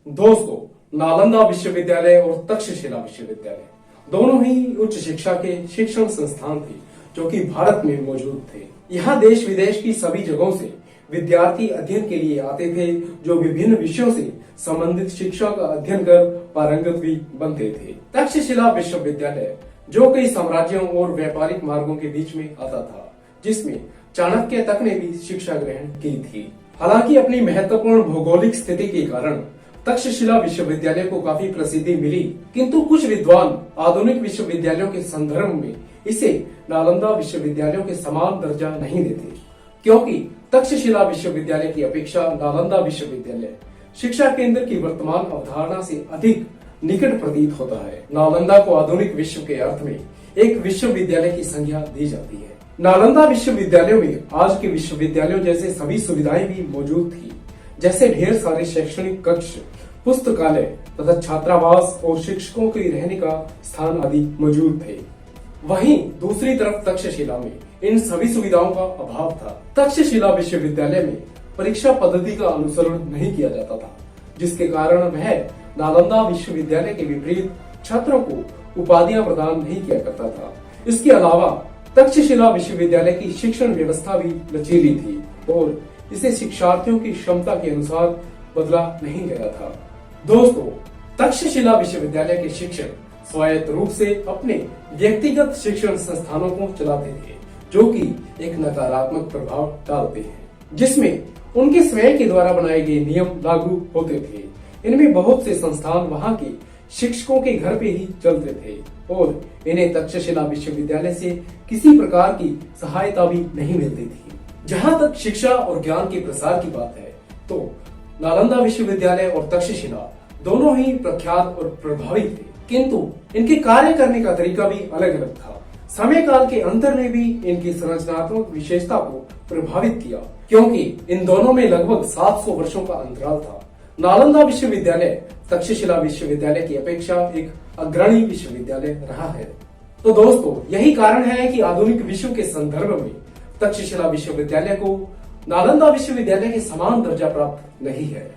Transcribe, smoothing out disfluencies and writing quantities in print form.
दोस्तों, नालंदा विश्वविद्यालय और तक्षशिला विश्वविद्यालय दोनों ही उच्च शिक्षा के शिक्षण संस्थान थे जो कि भारत में मौजूद थे। यहाँ देश विदेश की सभी जगहों से विद्यार्थी अध्ययन के लिए आते थे, जो विभिन्न विषयों से संबंधित शिक्षा का अध्ययन कर पारंगत भी बनते थे। तक्षशिला विश्वविद्यालय जो कई साम्राज्यों और व्यापारिक मार्गों के बीच में आता था, जिसमें चाणक्य तक ने भी शिक्षा ग्रहण की थी। हालांकि अपनी महत्वपूर्ण भौगोलिक स्थिति के कारण तक्षशिला विश्वविद्यालय को काफी प्रसिद्धि मिली, किंतु कुछ विद्वान आधुनिक विश्वविद्यालयों के संदर्भ में इसे नालंदा विश्वविद्यालयों के समान दर्जा नहीं देते, क्योंकि तक्षशिला विश्वविद्यालय की अपेक्षा नालंदा विश्वविद्यालय शिक्षा केंद्र की वर्तमान अवधारणा से अधिक निकट प्रतीत होता है। नालंदा को आधुनिक विश्व के अर्थ में एक विश्वविद्यालय की संज्ञा दी जाती है। नालंदा विश्वविद्यालयों में आज के विश्वविद्यालयों जैसे सभी सुविधाएं भी मौजूद थी, जैसे ढेर सारे शैक्षणिक कक्ष, पुस्तकालय तथा छात्रावास और शिक्षकों के रहने का स्थान आदि मौजूद थे। वहीं दूसरी तरफ तक्षशिला में इन सभी सुविधाओं का अभाव था। तक्षशिला विश्वविद्यालय में परीक्षा पद्धति का अनुसरण नहीं किया जाता था, जिसके कारण वह नालंदा विश्वविद्यालय के विपरीत छात्रों को उपाधियां प्रदान नहीं किया करता था। इसके अलावा तक्षशिला विश्वविद्यालय की शिक्षण व्यवस्था भी लचीली थी और इसे शिक्षार्थियों की क्षमता के अनुसार बदला नहीं गया था। दोस्तों, तक्षशिला विश्वविद्यालय के शिक्षक स्वायत्त रूप से अपने व्यक्तिगत शिक्षण संस्थानों को चलाते थे, जो कि एक नकारात्मक प्रभाव डालते हैं, जिसमें उनके स्वयं के द्वारा बनाए गए नियम लागू होते थे। इनमें बहुत से संस्थान वहां के शिक्षकों के घर पे ही चलते थे और इन्हें तक्षशिला विश्वविद्यालय से किसी प्रकार की सहायता भी नहीं मिलती थी। जहां तक शिक्षा और ज्ञान के प्रसार की बात है, तो नालंदा विश्वविद्यालय और तक्षशिला दोनों ही प्रख्यात और प्रभावी थे, किंतु इनके कार्य करने का तरीका भी अलग अलग था। समय काल के अंतर ने भी इनकी संरचनात्मक विशेषता को प्रभावित किया, क्योंकि इन दोनों में लगभग 700 वर्षों का अंतराल था। नालंदा विश्वविद्यालय तक्षशिला विश्वविद्यालय की अपेक्षा एक अग्रणी विश्वविद्यालय रहा है। तो दोस्तों, यही कारण है कि आधुनिक विश्व के संदर्भ में तक्षशिला विश्वविद्यालय को नालंदा विश्वविद्यालय के समान दर्जा प्राप्त नहीं है।